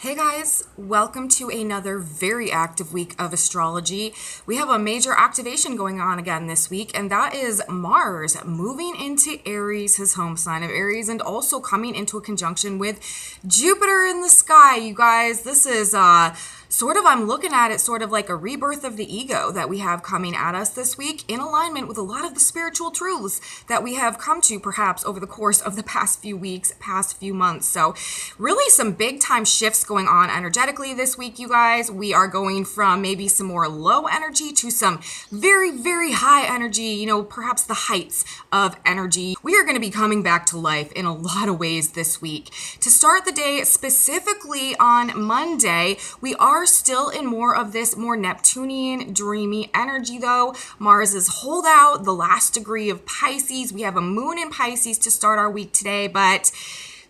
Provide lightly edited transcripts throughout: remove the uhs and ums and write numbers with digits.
Hey guys, welcome to another very active week of astrology. We have a major activation going on again this week, and that is Mars moving into Aries, his home sign of Aries, and also coming into a conjunction with Jupiter in the sky. You guys, this is I'm looking at it sort of like a rebirth of the ego that we have coming at us this week, in alignment with a lot of the spiritual truths that we have come to perhaps over the course of the past few weeks, past few months. So really some big time shifts going on energetically this week, you guys. We are going from maybe some more low energy to some very, very high energy, perhaps the heights of energy. We are going to be coming back to life in a lot of ways this week. To start the day, specifically on Monday, we are still in more of this more Neptunian dreamy energy though. Mars is hold out the last degree of Pisces. We have a moon in Pisces to start our week today, but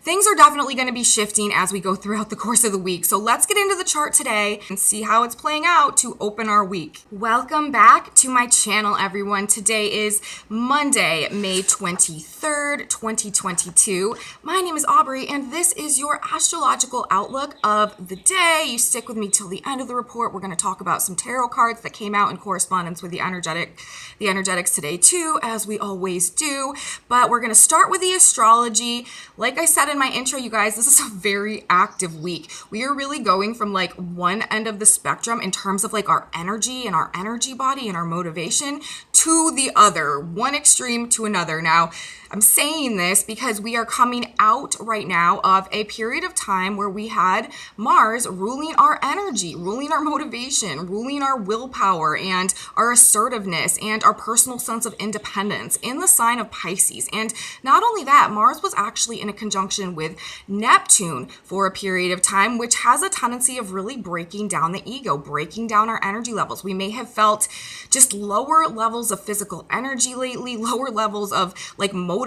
things are definitely going to be shifting as we go throughout the course of the week. So let's get into the chart today and see how it's playing out to open our week. Welcome back to my channel, everyone. Today is Monday, May 23rd, 2022. My name is Aubrey, and this is your astrological outlook of the day. You stick with me till the end of the report. We're going to talk about some tarot cards that came out in correspondence with the energetics today too, as we always do. But we're going to start with the astrology. Like I said in my intro, you guys, this is a very active week. We are really going from like one end of the spectrum in terms of like our energy and our energy body and our motivation to the other, one extreme to another. Now, I'm saying this because we are coming out right now of a period of time where we had Mars ruling our energy, ruling our motivation, ruling our willpower and our assertiveness and our personal sense of independence in the sign of Pisces. And not only that, Mars was actually in a conjunction with Neptune for a period of time, which has a tendency of really breaking down the ego, breaking down our energy levels. We may have felt just lower levels of physical energy lately, lower levels of like motivation,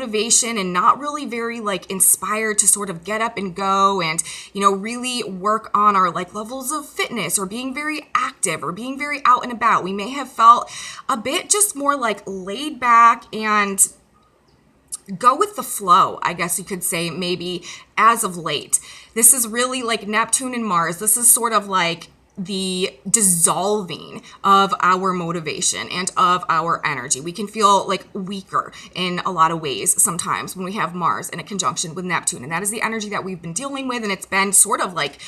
and not really very like inspired to sort of get up and go and really work on our like levels of fitness or being very active or being very out and about. We may have felt a bit just more like laid back and go with the flow, I guess you could say, maybe as of late. This is really like Neptune and Mars. This is sort of like the dissolving of our motivation and of our energy. We can feel like weaker in a lot of ways sometimes when we have Mars in a conjunction with Neptune. And that is the energy that we've been dealing with. And it's been sort of like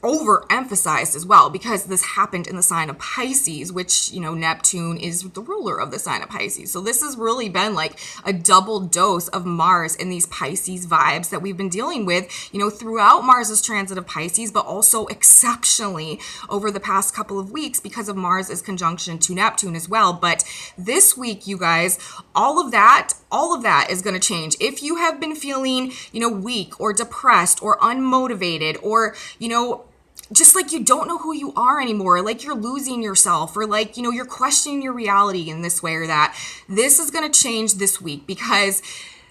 overemphasized as well because this happened in the sign of Pisces, which, Neptune is the ruler of the sign of Pisces. So this has really been like a double dose of Mars in these Pisces vibes that we've been dealing with, throughout Mars's transit of Pisces, but also exceptionally over the past couple of weeks because of Mars's conjunction to Neptune as well. But this week, you guys, all of that is going to change. If you have been feeling, weak or depressed or unmotivated or, just like you don't know who you are anymore, like you're losing yourself, or like, you're questioning your reality in this way or that, this is going to change this week because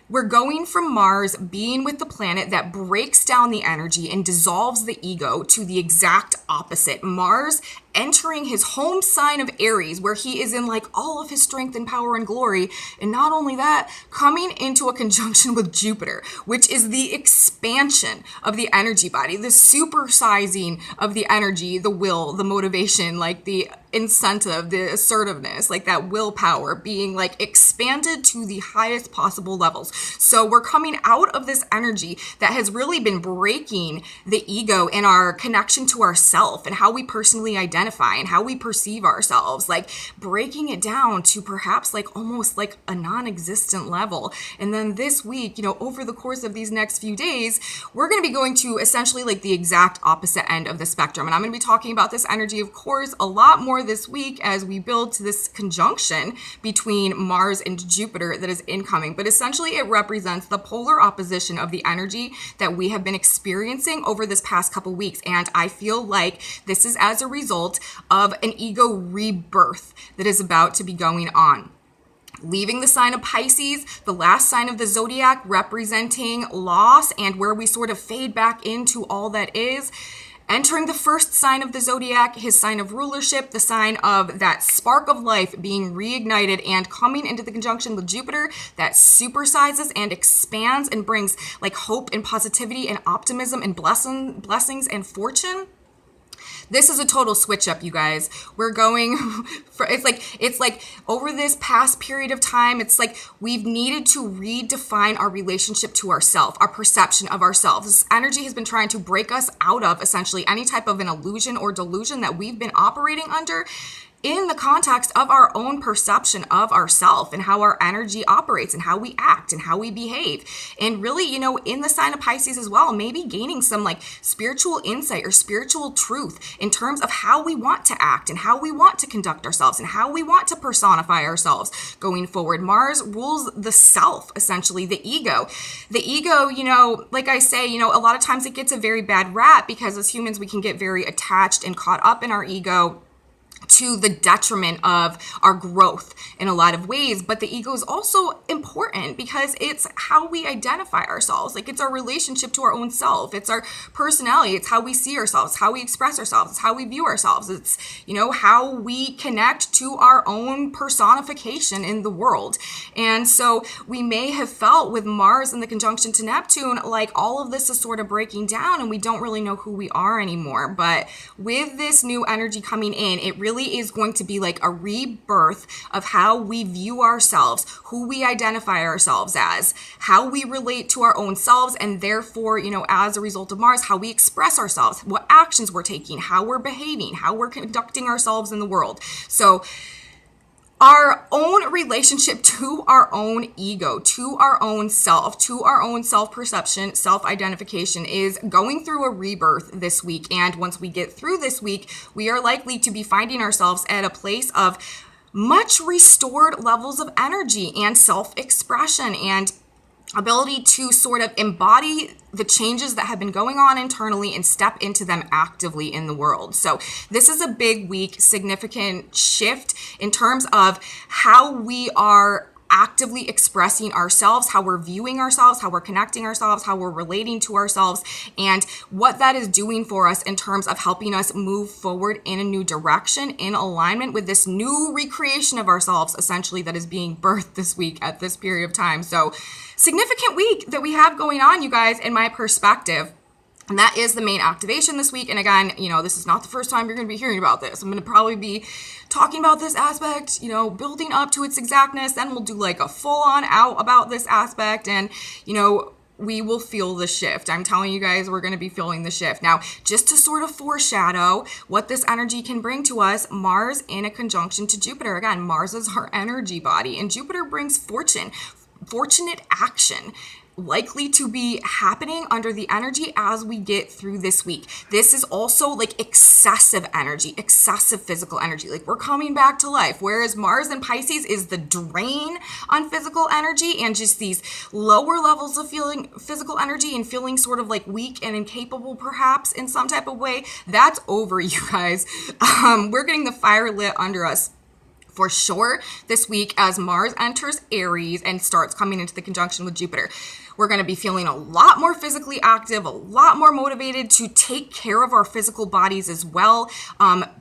we're going from Mars being with the planet that breaks down the energy and dissolves the ego to the exact opposite. Mars entering his home sign of Aries, where he is in like all of his strength and power and glory. And not only that, coming into a conjunction with Jupiter, which is the expansion of the energy body, the supersizing of the energy, the will, the motivation, like the incentive, the assertiveness, like that willpower being like expanded to the highest possible levels. So we're coming out of this energy that has really been breaking the ego and our connection to ourself and how we personally identify and how we perceive ourselves, like breaking it down to perhaps like almost like a non-existent level. And then this week, over the course of these next few days, we're going to be going to essentially like the exact opposite end of the spectrum. And I'm going to be talking about this energy, of course, a lot more this week as we build to this conjunction between Mars and Jupiter that is incoming. But essentially it represents the polar opposition of the energy that we have been experiencing over this past couple weeks. And I feel like this is as a result of an ego rebirth that is about to be going on. Leaving the sign of Pisces, the last sign of the zodiac, representing loss and where we sort of fade back into all that is. entering the first sign of the zodiac, his sign of rulership, the sign of that spark of life being reignited and coming into the conjunction with Jupiter that supersizes and expands and brings like hope and positivity and optimism and blessings and fortune. This is a total switch up, you guys. We're going for, it's like over this past period of time, it's like we've needed to redefine our relationship to ourselves, our perception of ourselves. This energy has been trying to break us out of essentially any type of an illusion or delusion that we've been operating under in the context of our own perception of ourselves and how our energy operates and how we act and how we behave. And really, you know, in the sign of Pisces as well, maybe gaining some like spiritual insight or spiritual truth in terms of how we want to act and how we want to conduct ourselves and how we want to personify ourselves going forward. Mars rules the self, essentially, the ego. The ego, you know, like I say, you know, a lot of times it gets a very bad rap because as humans, we can get very attached and caught up in our ego to the detriment of our growth in a lot of ways. But the ego is also important because it's how we identify ourselves. Like it's our relationship to our own self. It's our personality. It's how we see ourselves, how we express ourselves. It's how we view ourselves. It's, you know, how we connect to our own personification in the world. And so we may have felt with Mars in the conjunction to Neptune, like all of this is sort of breaking down and we don't really know who we are anymore. But with this new energy coming in, it really is going to be like a rebirth of how we view ourselves, who we identify ourselves as, how we relate to our own selves, and therefore, you know, as a result of Mars, how we express ourselves, what actions we're taking, how we're behaving, how we're conducting ourselves in the world. So our own relationship to our own ego, to our own self-perception, self-identification is going through a rebirth this week. And once we get through this week, we are likely to be finding ourselves at a place of much restored levels of energy and self-expression and ability to sort of embody the changes that have been going on internally and step into them actively in the world. So this is a big week, significant shift in terms of how we are actively expressing ourselves, how we're viewing ourselves, how we're connecting ourselves, how we're relating to ourselves, and what that is doing for us in terms of helping us move forward in a new direction in alignment with this new recreation of ourselves, essentially, that is being birthed this week at this period of time. So significant week that we have going on, you guys, in my perspective. And that is the main activation this week. And again, you know, this is not the first time you're going to be hearing about this. I'm going to probably be talking about this aspect, you know, building up to its exactness. Then we'll do like a full on out about this aspect. And, you know, we will feel the shift. I'm telling you guys, we're going to be feeling the shift. Now, just to sort of foreshadow what this energy can bring to us, Mars in a conjunction to Jupiter. Again, Mars is our energy body, and Jupiter brings fortune, fortunate action, likely to be happening under the energy as we get through this week. This is also like excessive energy, excessive physical energy. Like we're coming back to life. Whereas Mars in Pisces is the drain on physical energy and just these lower levels of feeling physical energy and feeling sort of like weak and incapable perhaps in some type of way. That's over, you guys. We're getting the fire lit under us for sure this week as Mars enters Aries and starts coming into the conjunction with Jupiter. We're going to be feeling a lot more physically active, a lot more motivated to take care of our physical bodies as well.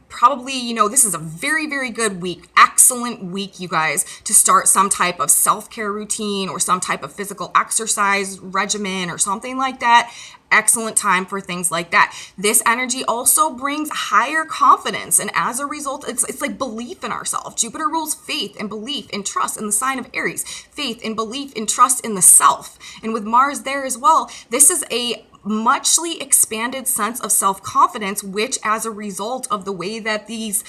Probably, you know, this is a very, very good week, excellent week, you guys, to start some type of self-care routine or some type of physical exercise regimen or something like that. Excellent time for things like that. This energy also brings higher confidence, and as a result, it's like belief in ourselves. Jupiter rules faith and belief and trust in the sign of Aries, faith and belief and trust in the self. And with Mars there as well, this is a muchly expanded sense of self-confidence, which as a result of the way that these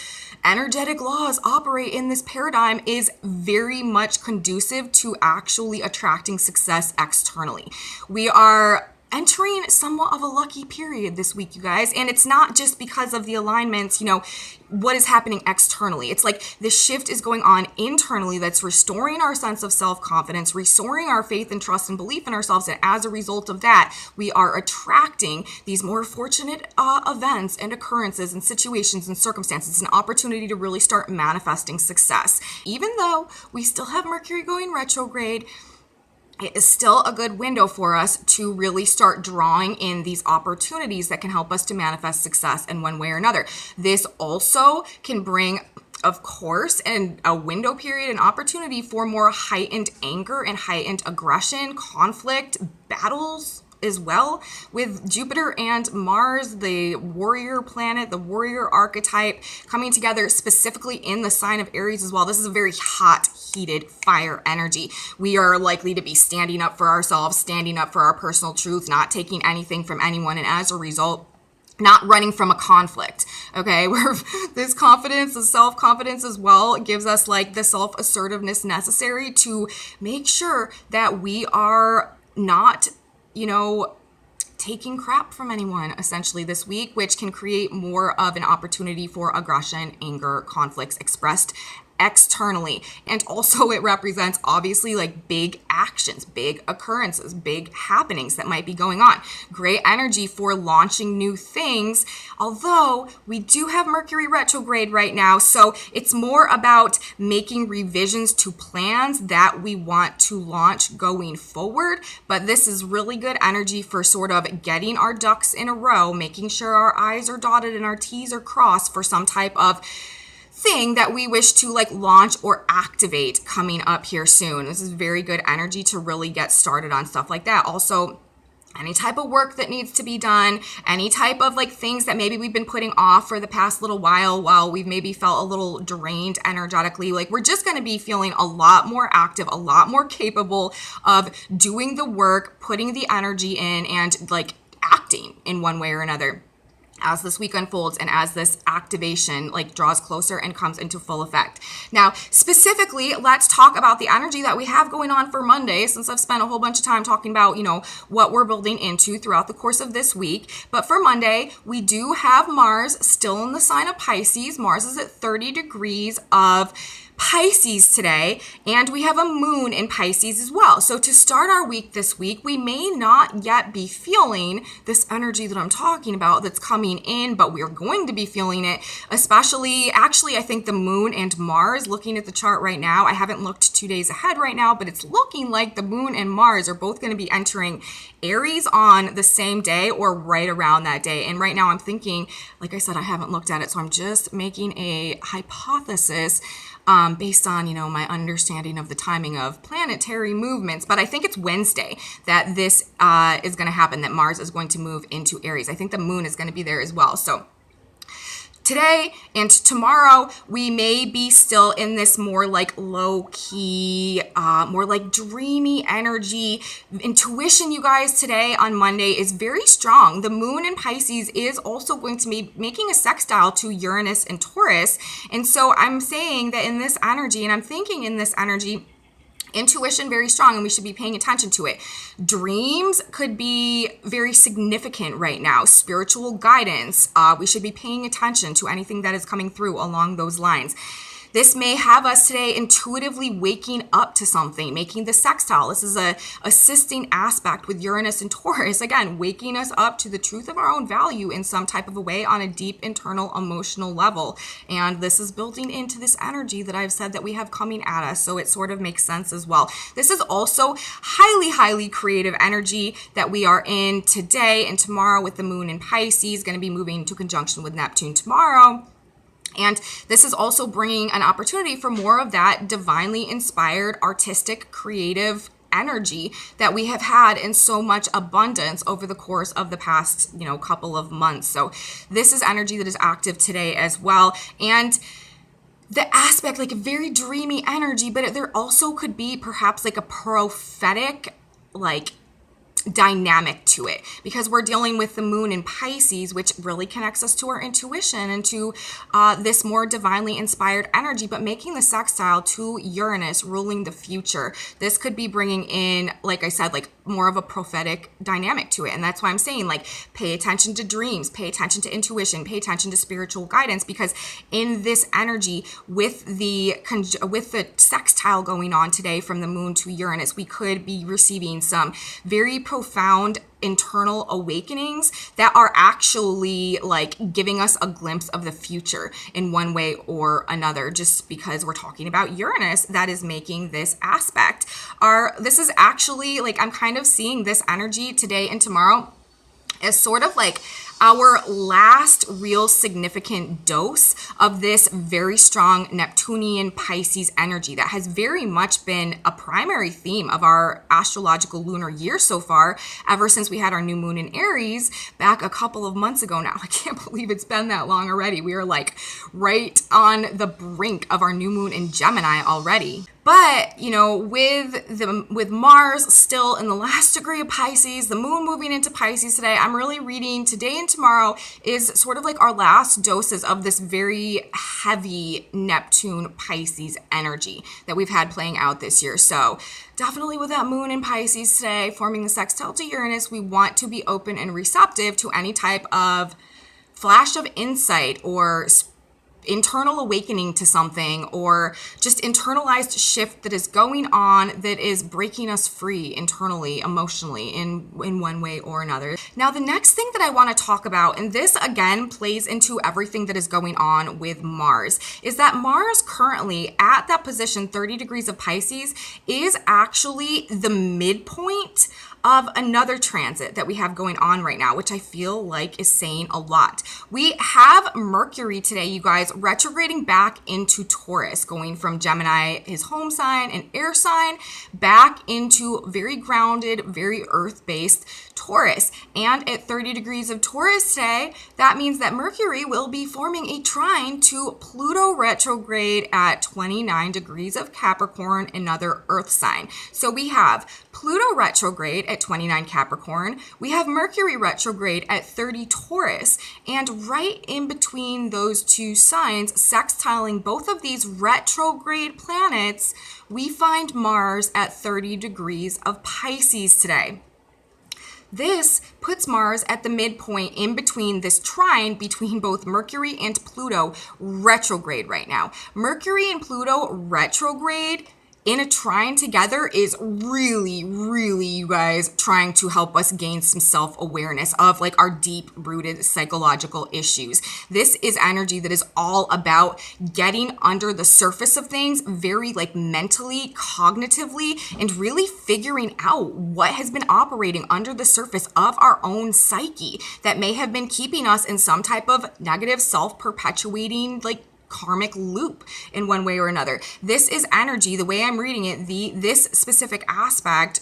energetic laws operate in this paradigm is very much conducive to actually attracting success externally. We are entering somewhat of a lucky period this week, you guys. And it's not just because of the alignments, you know, what is happening externally. It's like the shift is going on internally that's restoring our sense of self-confidence, restoring our faith and trust and belief in ourselves. And as a result of that, we are attracting these more fortunate events and occurrences and situations and circumstances, an opportunity to really start manifesting success. Even though we still have Mercury going retrograde, it is still a good window for us to really start drawing in these opportunities that can help us to manifest success in one way or another. This also can bring, of course, and a window period, an opportunity for more heightened anger and heightened aggression, conflict, battles as well, with Jupiter and Mars, the warrior planet, the warrior archetype, coming together specifically in the sign of Aries as well. This is a very hot, heated fire energy. We are likely to be standing up for ourselves, standing up for our personal truth, not taking anything from anyone, and as a result, not running from a conflict, okay? Where this confidence, the self-confidence as well, gives us like the self-assertiveness necessary to make sure that we are not, taking crap from anyone essentially this week, which can create more of an opportunity for aggression, anger, conflicts expressed externally. And also it represents obviously like big actions, big occurrences, big happenings that might be going on. Great energy for launching new things, although we do have Mercury retrograde right now, so it's more about making revisions to plans that we want to launch going forward. But this is really good energy for sort of getting our ducks in a row, making sure our I's are dotted and our T's are crossed for some type of thing that we wish to like launch or activate coming up here soon. This is very good energy to really get started on stuff like that. Also, any type of work that needs to be done, any type of like things that maybe we've been putting off for the past little while we've maybe felt a little drained energetically, like we're just going to be feeling a lot more active, a lot more capable of doing the work, putting the energy in, and like acting in one way or another as this week unfolds and as this activation like draws closer and comes into full effect. Now, specifically, let's talk about the energy that we have going on for Monday, since I've spent a whole bunch of time talking about, what we're building into throughout the course of this week. But for Monday, we do have Mars still in the sign of Pisces. Mars is at 30 degrees of Pisces today, and we have a moon in Pisces as well. So to start our week this week, we may not yet be feeling this energy that I'm talking about that's coming in, but we're going to be feeling it, especially, actually, I think the moon and Mars, looking at the chart right now, I haven't looked 2 days ahead right now, but it's looking like the moon and Mars are both going to be entering Aries on the same day or right around that day. And right now I'm thinking, like I said, I haven't looked at it, so I'm just making a hypothesis based on, my understanding of the timing of planetary movements. But I think it's Wednesday that this is going to happen, that Mars is going to move into Aries. I think the moon is going to be there as well. So today and tomorrow, we may be still in this more like low-key, more like dreamy energy. Intuition, you guys, today on Monday is very strong. The moon in Pisces is also going to be making a sextile to Uranus and Taurus. And so I'm saying that in this energy, and I'm thinking in this energy, intuition very strong, and we should be paying attention to it. Dreams could be very significant right now. Spiritual guidance, we should be paying attention to anything that is coming through along those lines. This may have us today intuitively waking up to something, making the sextile. This is a assisting aspect with Uranus and Taurus. Again, waking us up to the truth of our own value in some type of a way on a deep internal emotional level. And this is building into this energy that I've said that we have coming at us. So it sort of makes sense as well. This is also highly, highly creative energy that we are in today and tomorrow, with the moon in Pisces, going to be moving into conjunction with Neptune tomorrow. And this is also bringing an opportunity for more of that divinely inspired, artistic, creative energy that we have had in so much abundance over the course of the past, couple of months. So this is energy that is active today as well. And the aspect, like a very dreamy energy, but there also could be perhaps like a prophetic, dynamic to it, because we're dealing with the moon in Pisces, which really connects us to our intuition and to this more divinely inspired energy, but making the sextile to Uranus, ruling the future. This could be bringing in, like I said, more of a prophetic dynamic to it. And that's why I'm saying, pay attention to dreams, pay attention to intuition, pay attention to spiritual guidance, because in this energy with the sextile going on today from the moon to Uranus, we could be receiving some very profound internal awakenings that are actually like giving us a glimpse of the future in one way or another, just because we're talking about Uranus that is making this aspect. This is actually like, I'm kind of seeing this energy today and tomorrow as sort of like our last real significant dose of this very strong Neptunian Pisces energy that has very much been a primary theme of our astrological lunar year so far, ever since we had our new moon in Aries back a couple of months ago now. I can't believe it's been that long already. We are like right on the brink of our new moon in Gemini already. But, you know, with Mars still in the last degree of Pisces, the moon moving into Pisces today, I'm really reading today and tomorrow is sort of like our last doses of this very heavy Neptune Pisces energy that we've had playing out this year. So definitely with that moon in Pisces today forming the sextile to Uranus, we want to be open and receptive to any type of flash of insight or internal awakening to something, or just internalized shift that is going on that is breaking us free internally, emotionally, in one way or another. Now, the next thing that I want to talk about, and this again plays into everything that is going on with Mars, is that Mars currently at that position, 30 degrees of Pisces, is actually the midpoint of another transit that we have going on right now, which I feel like is saying a lot. We have Mercury today, you guys, retrograding back into Taurus, going from Gemini, his home sign, and air sign, back into very grounded, very earth-based Taurus. And at 30 degrees of Taurus today, that means that Mercury will be forming a trine to Pluto retrograde at 29 degrees of Capricorn, another earth sign. So we have Pluto retrograde at 29 Capricorn. We have Mercury retrograde at 30 Taurus. And right in between those two signs, sextiling both of these retrograde planets, we find Mars at 30 degrees of Pisces today. This puts Mars at the midpoint in between this trine between both Mercury and Pluto retrograde right now. Mercury and Pluto retrograde in a trine together is really, you guys, trying to help us gain some self-awareness of like our deep-rooted psychological issues. This is energy that is all about getting under the surface of things very like mentally, cognitively, and really figuring out what has been operating under the surface of our own psyche that may have been keeping us in some type of negative, self-perpetuating like karmic loop in one way or another. This is energy, the way I'm reading it, this specific aspect,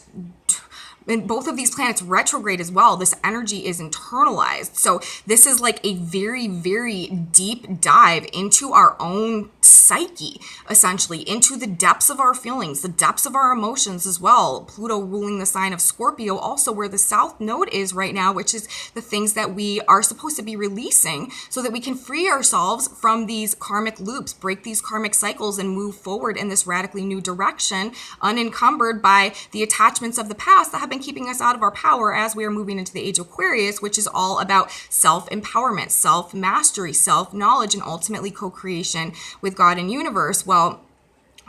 and both of these planets retrograde as well, this energy is internalized. So this is like a very, very deep dive into our own psyche, essentially, into the depths of our feelings, the depths of our emotions as well. Pluto ruling the sign of Scorpio, also where the South Node is right now, which is the things that we are supposed to be releasing so that we can free ourselves from these karmic loops, break these karmic cycles, and move forward in this radically new direction, unencumbered by the attachments of the past that have been keeping us out of our power as we are moving into the age of Aquarius, which is all about self-empowerment, self-mastery, self-knowledge, and ultimately co-creation with God and universe. Well,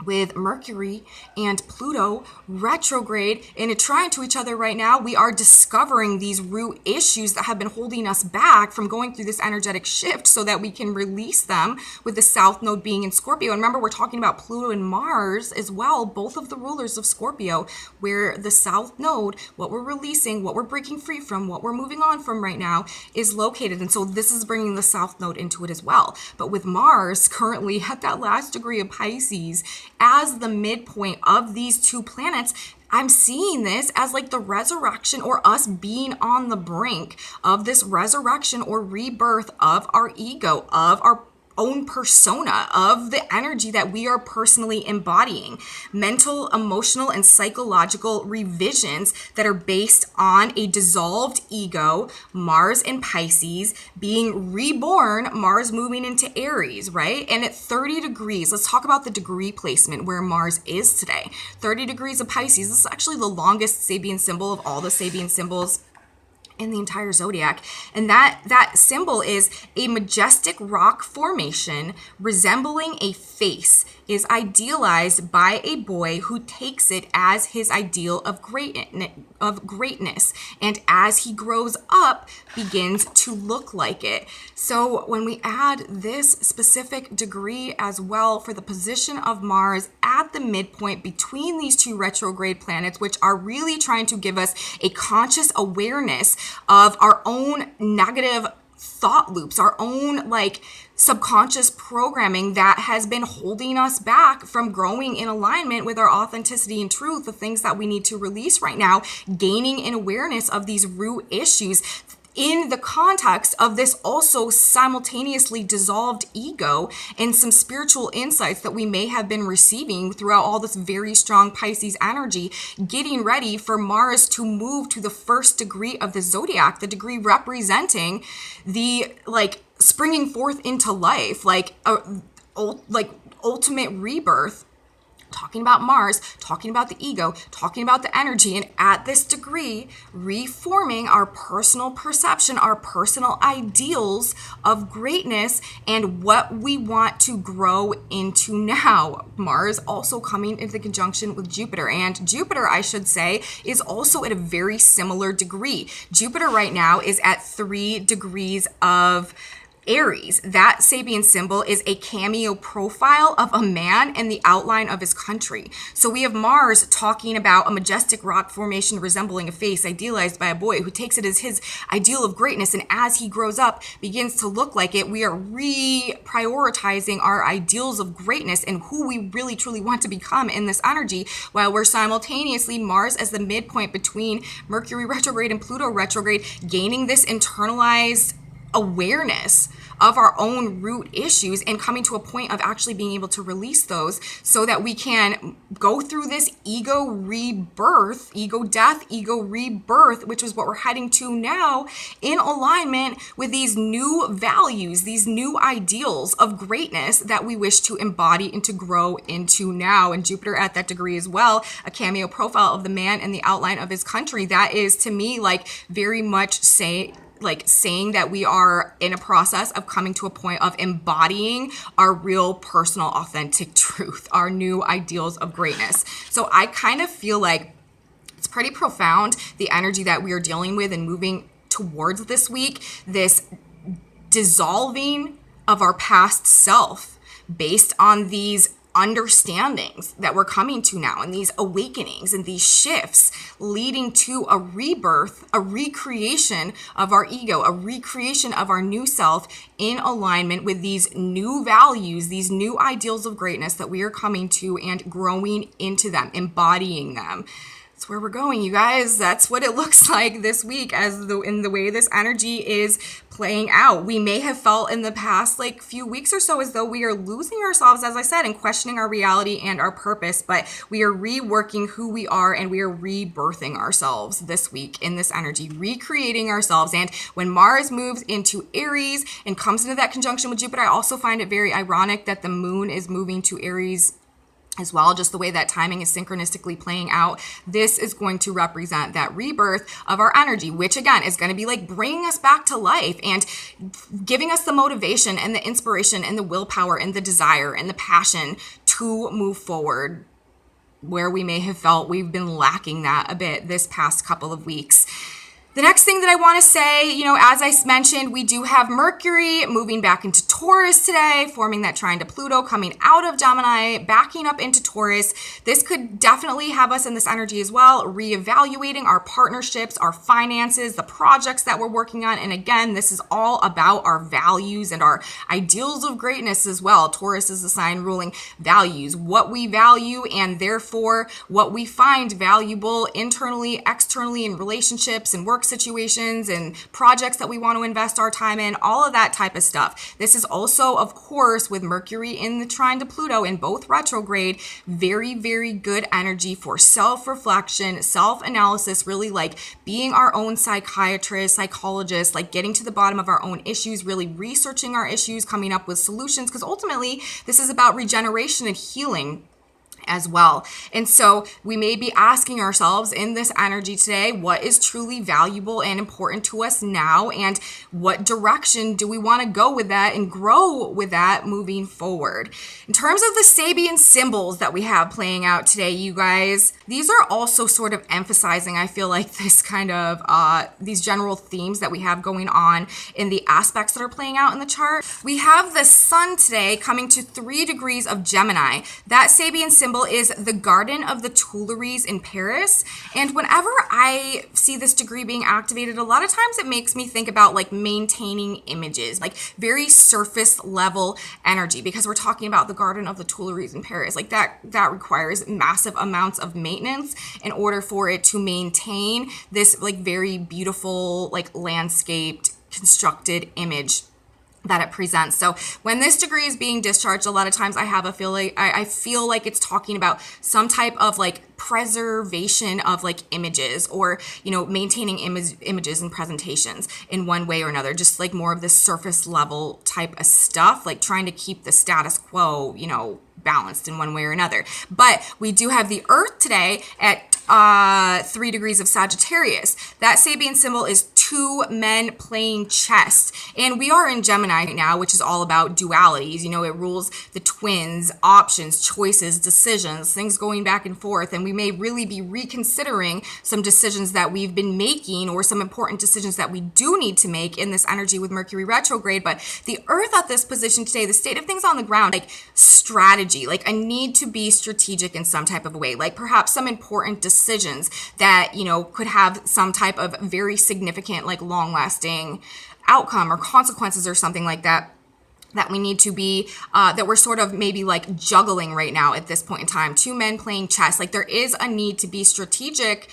with Mercury and Pluto retrograde in a trine to each other right now, we are discovering these root issues that have been holding us back from going through this energetic shift so that we can release them, with the South Node being in Scorpio. And remember, we're talking about Pluto and Mars as well, both of the rulers of Scorpio, where the South Node, what we're releasing, what we're breaking free from, what we're moving on from right now, is located. And so this is bringing the South Node into it as well. But with Mars currently at that last degree of Pisces, as the midpoint of these two planets, I'm seeing this as like the resurrection, or us being on the brink of this resurrection or rebirth of our ego, of our own persona, of the energy that we are personally embodying. Mental, emotional, and psychological revisions that are based on a dissolved ego, Mars in Pisces, being reborn, Mars moving into Aries, right? And at 30 degrees, let's talk about the degree placement where Mars is today. 30 degrees of Pisces, this is actually the longest Sabian symbol of all the Sabian symbols in the entire zodiac. And that symbol is a majestic rock formation resembling a face, is idealized by a boy who takes it as his ideal of greatness, and as he grows up begins to look like it. So when we add this specific degree as well for the position of Mars at the midpoint between these two retrograde planets, which are really trying to give us a conscious awareness of our own negative thought loops, our own subconscious programming that has been holding us back from growing in alignment with our authenticity and truth, the things that we need to release right now, gaining an awareness of these root issues. In the context of this also simultaneously dissolved ego and some spiritual insights that we may have been receiving throughout all this very strong Pisces energy, getting ready for Mars to move to the first degree of the zodiac, the degree representing the springing forth into life, ultimate rebirth. Talking about Mars, talking about the ego, talking about the energy, and at this degree, reforming our personal perception, our personal ideals of greatness, and what we want to grow into now. Mars also coming into conjunction with Jupiter, and Jupiter, I should say, is also at a very similar degree. Jupiter right now is at 3 degrees of Aries. That Sabian symbol is a cameo profile of a man and the outline of his country. So we have Mars talking about a majestic rock formation resembling a face idealized by a boy who takes it as his ideal of greatness, and as he grows up begins to look like it. We are reprioritizing our ideals of greatness and who we really truly want to become in this energy, while we're simultaneously Mars as the midpoint between Mercury retrograde and Pluto retrograde, gaining this internalized awareness of our own root issues and coming to a point of actually being able to release those so that we can go through this ego rebirth, ego death, ego rebirth, which is what we're heading to now, in alignment with these new values, these new ideals of greatness that we wish to embody and to grow into now. And Jupiter at that degree as well, a cameo profile of the man and the outline of his country. That is, to me, very much saying that we are in a process of coming to a point of embodying our real personal authentic truth, our new ideals of greatness. So I kind of feel like it's pretty profound, the energy that we are dealing with and moving towards this week, this dissolving of our past self based on these understandings that we're coming to now, and these awakenings and these shifts leading to a rebirth, a recreation of our ego, a recreation of our new self in alignment with these new values, these new ideals of greatness that we are coming to and growing into them, embodying them. That's where we're going, you guys. That's what it looks like this week in the way this energy is playing out. We may have felt in the past few weeks or so as though we are losing ourselves, as I said, and questioning our reality and our purpose, but we are reworking who we are and we are rebirthing ourselves this week in this energy, recreating ourselves. And when Mars moves into Aries and comes into that conjunction with Jupiter, I also find it very ironic that the moon is moving to Aries as well, just the way that timing is synchronistically playing out. This is going to represent that rebirth of our energy, which again is going to be bringing us back to life and giving us the motivation and the inspiration and the willpower and the desire and the passion to move forward, where we may have felt we've been lacking that a bit this past couple of weeks. The next thing that I want to say, as I mentioned, we do have Mercury moving back into Taurus today, forming that trine to Pluto, coming out of Gemini, backing up into Taurus. This could definitely have us in this energy as well, reevaluating our partnerships, our finances, the projects that we're working on. And again, this is all about our values and our ideals of greatness as well. Taurus is the sign ruling values, what we value, and therefore what we find valuable internally, externally, in relationships and work situations and projects that we want to invest our time in, all of that type of stuff. This is also, of course, with Mercury in the trine to Pluto in both retrograde, very, very good energy for self-reflection, self-analysis, really being our own psychiatrist, psychologist, getting to the bottom of our own issues, really researching our issues, coming up with solutions, because ultimately this is about regeneration and healing. as well. And so we may be asking ourselves in this energy today, what is truly valuable and important to us now, and what direction do we want to go with that and grow with that moving forward. In terms of the Sabian symbols that we have playing out today, you guys, these are also sort of emphasizing, I feel like, this kind of these general themes that we have going on in the aspects that are playing out in the chart. We have the sun today coming to 3 degrees of Gemini. That Sabian symbol is the Garden of the Tuileries in Paris. And whenever I see this degree being activated, a lot of times it makes me think about like maintaining images, like very surface level energy, because we're talking about the Garden of the Tuileries in Paris. Like that requires massive amounts of maintenance in order for it to maintain this like very beautiful, like landscaped, constructed image that it presents. So when this degree is being discharged, a lot of times I feel like it's talking about some type of like preservation of like images, or maintaining images and presentations in one way or another, just like more of this surface level type of stuff, like trying to keep the status quo balanced in one way or another. But we do have the Earth today at 3 degrees of Sagittarius. That Sabian symbol is 2 men playing chess. And we are in Gemini right now, which is all about dualities. It rules the twins, options, choices, decisions, things going back and forth. And we may really be reconsidering some decisions that we've been making, or some important decisions that we do need to make in this energy with Mercury retrograde. But the Earth at this position today, the state of things on the ground, like strategy, like a need to be strategic in some type of a way, like perhaps some important decisions that, could have some type of very significant, like long-lasting outcome or consequences or something like that we need to be, that we're sort of maybe like juggling right now at this point in time. 2 men playing chess. Like there is a need to be strategic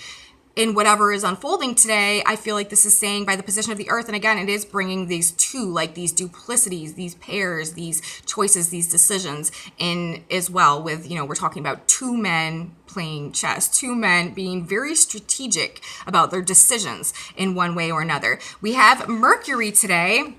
in whatever is unfolding today. I feel like this is saying by the position of the Earth. And again, it is bringing these two, like these duplicities, these pairs, these choices, these decisions in as well with, we're talking about 2 men playing chess, 2 men being very strategic about their decisions in one way or another. We have Mercury today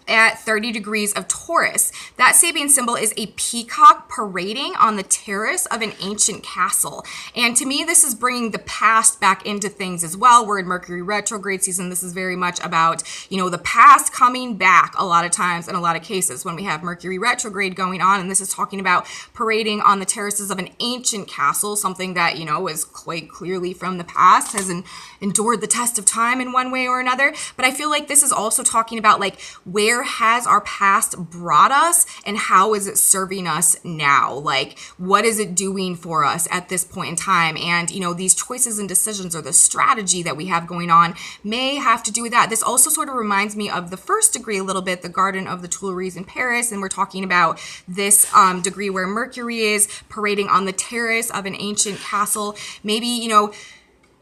at 30 degrees of Taurus. That Sabian symbol is a peacock parading on the terrace of an ancient castle. And to me, this is bringing the past back into things as well. We're in Mercury retrograde season. This is very much about, the past coming back a lot of times in a lot of cases when we have Mercury retrograde going on. And this is talking about parading on the terraces of an ancient castle, something that, is quite clearly from the past, has endured the test of time in one way or another. But I feel like this is also talking about like where has our past brought us and how is it serving us now? Like, what is it doing for us at this point in time? And, these choices and decisions, or the strategy that we have going on, may have to do with that. This also sort of reminds me of the first degree a little bit, the Garden of the Tuileries in Paris. And we're talking about this degree where Mercury is parading on the terrace of an ancient castle. Maybe,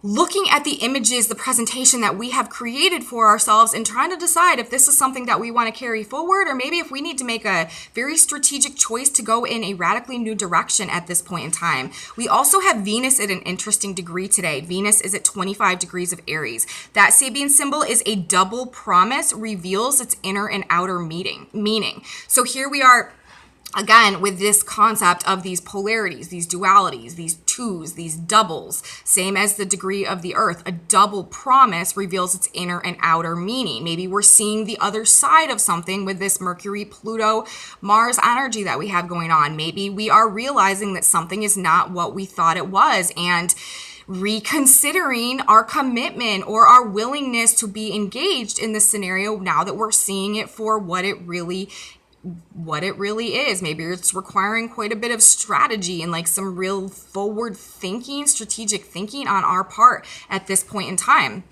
looking at the images, the presentation that we have created for ourselves, and trying to decide if this is something that we want to carry forward, or maybe if we need to make a very strategic choice to go in a radically new direction at this point in time. We also have Venus at an interesting degree today. Venus is at 25 degrees of Aries. That Sabian symbol is a double promise, reveals its inner and outer meaning. So here we are, again, with this concept of these polarities, these dualities, these twos, these doubles, same as the degree of the Earth. A double promise reveals its inner and outer meaning. Maybe we're seeing the other side of something with this Mercury, Pluto, Mars energy that we have going on. Maybe we are realizing that something is not what we thought it was, and reconsidering our commitment or our willingness to be engaged in this scenario now that we're seeing it for what it really is. Maybe it's requiring quite a bit of strategy and like some real forward thinking, strategic thinking on our part at this point in time.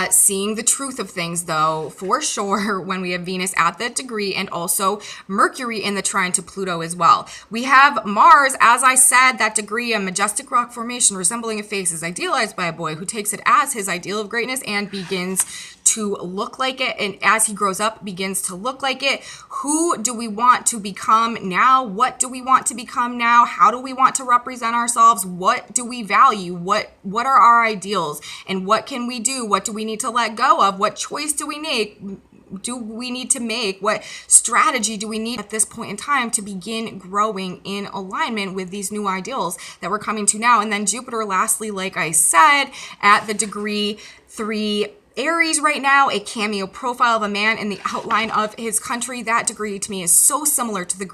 Seeing the truth of things, though, for sure, when we have Venus at that degree, and also Mercury in the trine to Pluto as well. We have Mars, as I said, that degree, a majestic rock formation resembling a face, is idealized by a boy who takes it as his ideal of greatness and begins to look like it, and as he grows up begins to look like it. Who do we want to become now? What do we want to become now? How do we want to represent ourselves? What do we value? What are our ideals, and what can we do? What do we need to let go of? What choice do we do we need to make? What strategy do we need at this point in time to begin growing in alignment with these new ideals that we're coming to now? And then Jupiter, lastly, like I said, at the degree 3 Aries right now, a cameo profile of a man in the outline of his country. That degree to me is so similar to the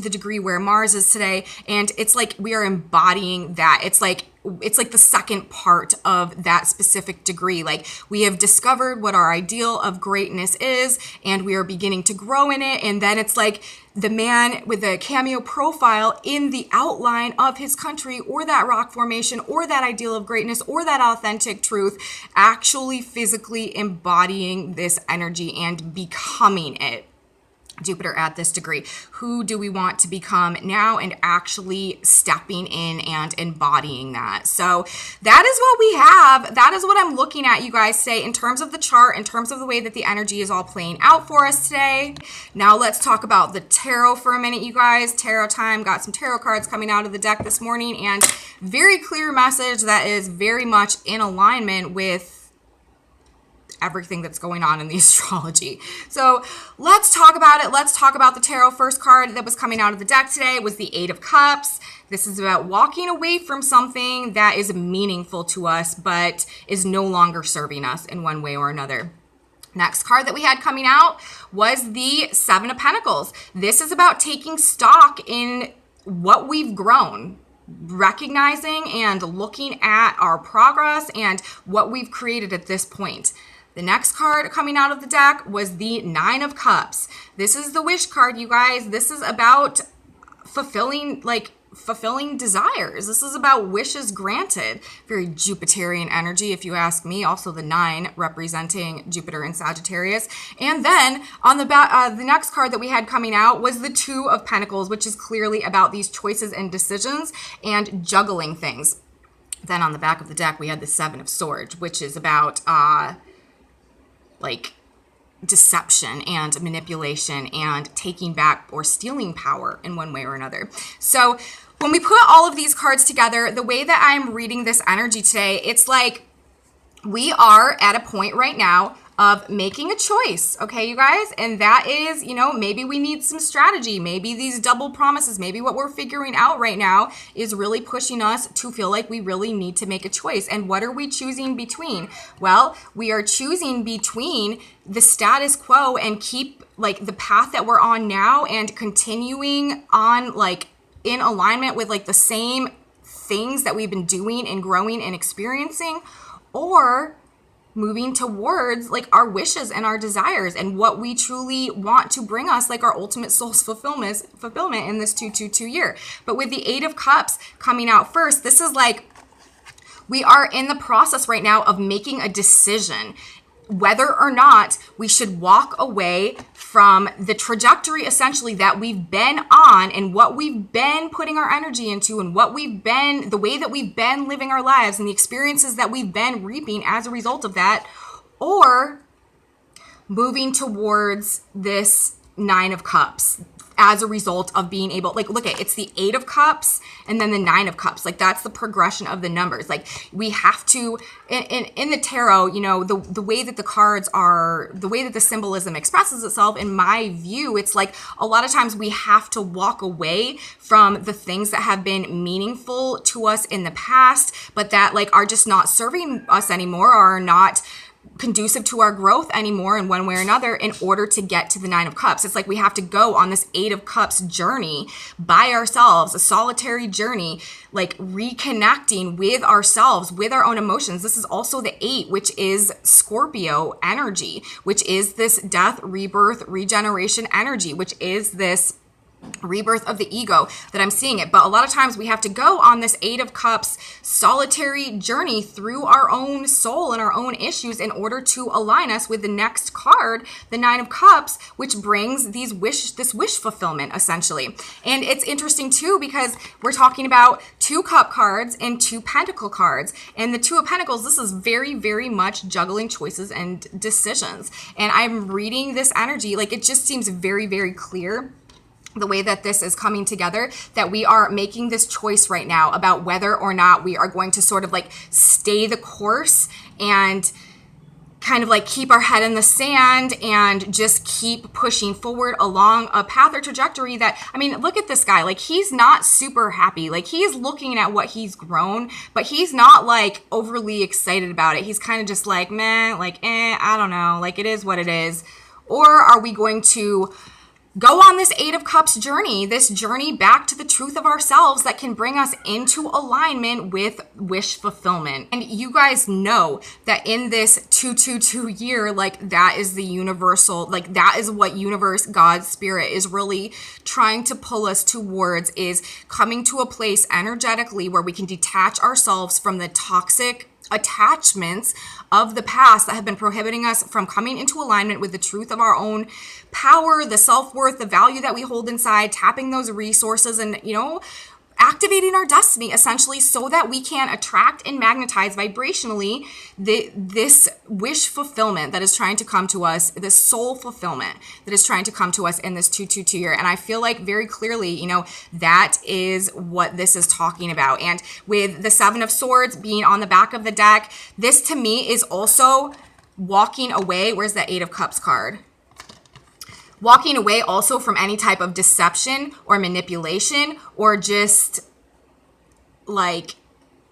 degree where Mars is today. And it's like we are embodying that. It's like the second part of that specific degree. Like we have discovered what our ideal of greatness is, and we are beginning to grow in it. And then it's like the man with the cameo profile in the outline of his country, or that rock formation, or that ideal of greatness, or that authentic truth, actually physically embodying this energy and becoming it. Jupiter at this degree. Who do we want to become now, and actually stepping in and embodying that? So that is what we have. That is what I'm looking at, you guys, today in terms of the chart, in terms of the way that the energy is all playing out for us today. Now let's talk about the tarot for a minute, you guys. Tarot time. Got some tarot cards coming out of the deck this morning, and very clear message that is very much in alignment with everything that's going on in the astrology. So let's talk about it. Let's talk about the tarot. First card that was coming out of the deck today was the 8 of Cups. This is about walking away from something that is meaningful to us, but is no longer serving us in one way or another. Next card that we had coming out was the 7 of Pentacles. This is about taking stock in what we've grown, recognizing and looking at our progress and what we've created at this point. The next card coming out of the deck was the 9 of Cups. This is the wish card, you guys. This is about fulfilling desires. This is about wishes granted. Very Jupiterian energy, if you ask me. Also the 9 representing Jupiter in Sagittarius. And then on the back, the next card that we had coming out was the 2 of Pentacles, which is clearly about these choices and decisions and juggling things. Then on the back of the deck, we had the 7 of Swords, which is about like deception and manipulation and taking back or stealing power in one way or another. So when we put all of these cards together, the way that I'm reading this energy today, it's like we are at a point right now of making a choice, okay, you guys? And that is, maybe we need some strategy. Maybe these double promises, maybe what we're figuring out right now is really pushing us to feel like we really need to make a choice. And what are we choosing between? Well, we are choosing between the status quo and keep like the path that we're on now and continuing on like in alignment with like the same things that we've been doing and growing and experiencing, or moving towards like our wishes and our desires and what we truly want to bring us, like our ultimate soul's fulfillment in this 222 year. But with the 8 of Cups coming out first, this is like we are in the process right now of making a decision whether or not we should walk away from the trajectory essentially that we've been on and what we've been putting our energy into and the way that we've been living our lives and the experiences that we've been reaping as a result of that, or moving towards this 9 of Cups as a result of being able, like, look at it's the 8 of Cups and then the 9 of Cups. Like, that's the progression of the numbers. Like, we have to, in the tarot, the way that the cards are, the way that the symbolism expresses itself, in my view, it's like a lot of times we have to walk away from the things that have been meaningful to us in the past, but that like are just not serving us anymore, or are not conducive to our growth anymore in one way or another, in order to get to the 9 of Cups. It's like we have to go on this 8 of Cups journey by ourselves, a solitary journey, like reconnecting with ourselves, with our own emotions. This is also the 8, which is Scorpio energy, which is this death, rebirth, regeneration energy, which is this rebirth of the ego that I'm seeing it. But a lot of times we have to go on this 8 of Cups solitary journey through our own soul and our own issues in order to align us with the next card, the 9 of Cups, which brings this wish fulfillment essentially. And it's interesting too, because we're talking about 2 cup cards and 2 pentacle cards. And the 2 of Pentacles, this is very, very much juggling choices and decisions. And I'm reading this energy, like it just seems very, very clear, the way that this is coming together, that we are making this choice right now about whether or not we are going to sort of like stay the course and kind of like keep our head in the sand and just keep pushing forward along a path or trajectory that, I mean, look at this guy. Like, he's not super happy. Like, he's looking at what he's grown, but he's not like overly excited about it. He's kind of just like, meh, like, I don't know. Like, it is what it is. Or are we going to go on this Eight of Cups journey, this journey back to the truth of ourselves that can bring us into alignment with wish fulfillment? And you guys know that in this 222 year, like, that is the universal, like, that is what universe, God, spirit is really trying to pull us towards, is coming to a place energetically where we can detach ourselves from the toxic attachments of the past that have been prohibiting us from coming into alignment with the truth of our own power, the self-worth, the value that we hold inside, tapping those resources and, activating our destiny essentially, so that we can attract and magnetize vibrationally this wish fulfillment that is trying to come to us, this soul fulfillment that is trying to come to us in this 222 year. And I feel like very clearly, that is what this is talking about. And with the Seven of Swords being on the back of the deck, this to me is also walking away. Where's the Eight of Cups card? Walking away also from any type of deception or manipulation, or just like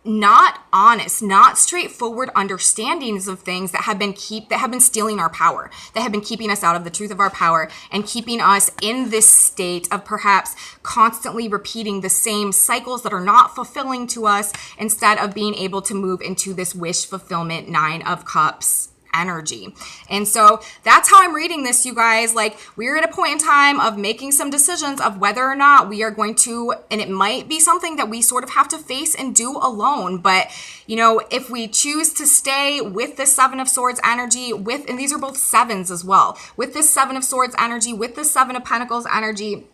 not honest, not straightforward understandings of things that have been stealing our power, that have been keeping us out of the truth of our power and keeping us in this state of perhaps constantly repeating the same cycles that are not fulfilling to us, instead of being able to move into this wish fulfillment Nine of Cups energy. And so that's how I'm reading this, you guys. Like, we're at a point in time of making some decisions of whether or not we are going to, and it might be something that we sort of have to face and do alone. But, if we choose to stay with the Seven of Swords energy, and these are both sevens as well, with this Seven of Swords energy, with the Seven of Pentacles energy,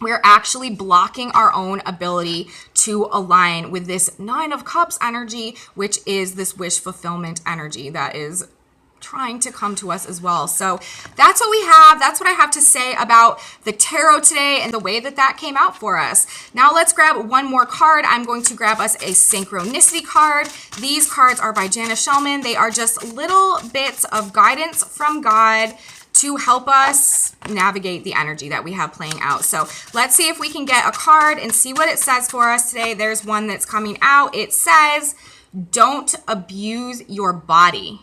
we're actually blocking our own ability to align with this Nine of Cups energy, which is this wish fulfillment energy that is trying to come to us as well. So that's what we have. That's what I have to say about the tarot today and the way that came out for us. Now let's grab one more card. I'm going to grab us a synchronicity card. These cards are by Janice Shellman. They are just little bits of guidance from God to help us navigate the energy that we have playing out. So let's see if we can get a card and see what it says for us today. There's one that's coming out. It says, don't abuse your body.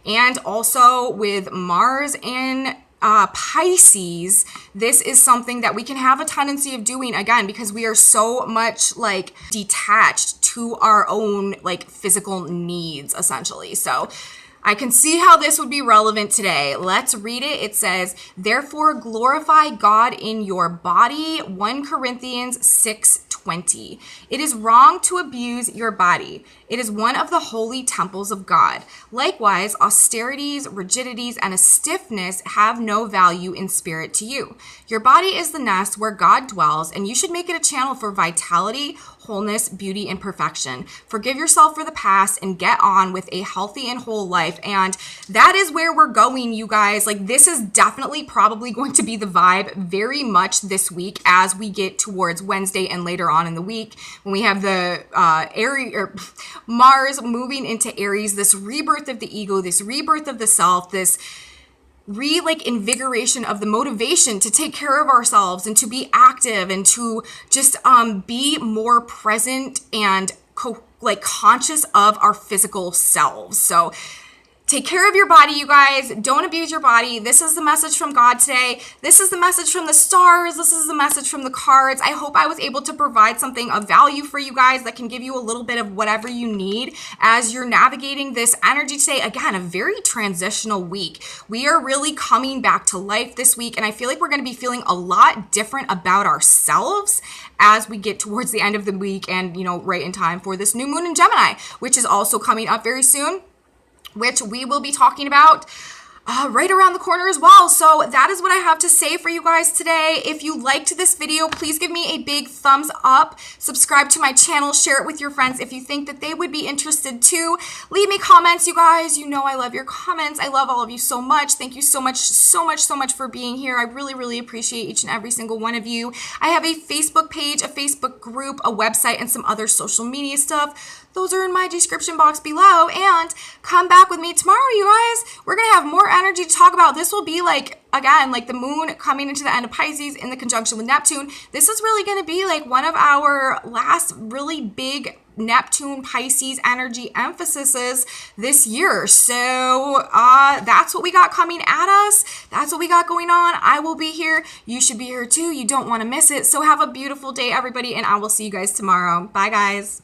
And also with Mars in Pisces, this is something that we can have a tendency of doing, again, because we are so much like detached to our own like physical needs, essentially. So I can see how this would be relevant today. Let's read it. It says, therefore glorify God in your body. 1 Corinthians 6:20. It is wrong to abuse your body. It is one of the holy temples of God. Likewise, austerities, rigidities, and a stiffness have no value in spirit to you. Your body is the nest where God dwells, and you should make it a channel for vitality, wholeness, beauty, and perfection. Forgive yourself for the past and get on with a healthy and whole life. And that is where we're going, you guys. Like, this is definitely probably going to be the vibe very much this week as we get towards Wednesday and later on in the week when we have the Aries or Mars moving into Aries, this rebirth of the ego, this rebirth of the self, this invigoration of the motivation to take care of ourselves and to be active and to just be more present and conscious of our physical selves. So take care of your body, you guys. Don't abuse your body. This is the message from God today. This is the message from the stars. This is the message from the cards. I hope I was able to provide something of value for you guys that can give you a little bit of whatever you need as you're navigating this energy today. Again, a very transitional week. We are really coming back to life this week, and I feel like we're going to be feeling a lot different about ourselves as we get towards the end of the week and, right in time for this new moon in Gemini, which is also coming up very soon, which we will be talking about. right around the corner as well. So that is what I have to say for you guys today. If you liked this video, please give me a big thumbs up. Subscribe to my channel. Share it with your friends if you think that they would be interested too. Leave me comments, you guys. You know I love your comments. I love all of you so much. Thank you so much for being here. I really appreciate each and every single one of you. I have a Facebook page, a Facebook group, a website, and some other social media stuff. Those are in my description box below. And come back with me tomorrow, you guys. We're going to have more energy to talk about. This will be like, again, like the moon coming into the end of Pisces in the conjunction with Neptune. This is really going to be like one of our last really big Neptune Pisces energy emphases this year. So that's what we got coming at us. That's what we got going on. I will be here. You should be here too. You don't want to miss it. So have a beautiful day, everybody, and I will see you guys tomorrow. Bye, guys.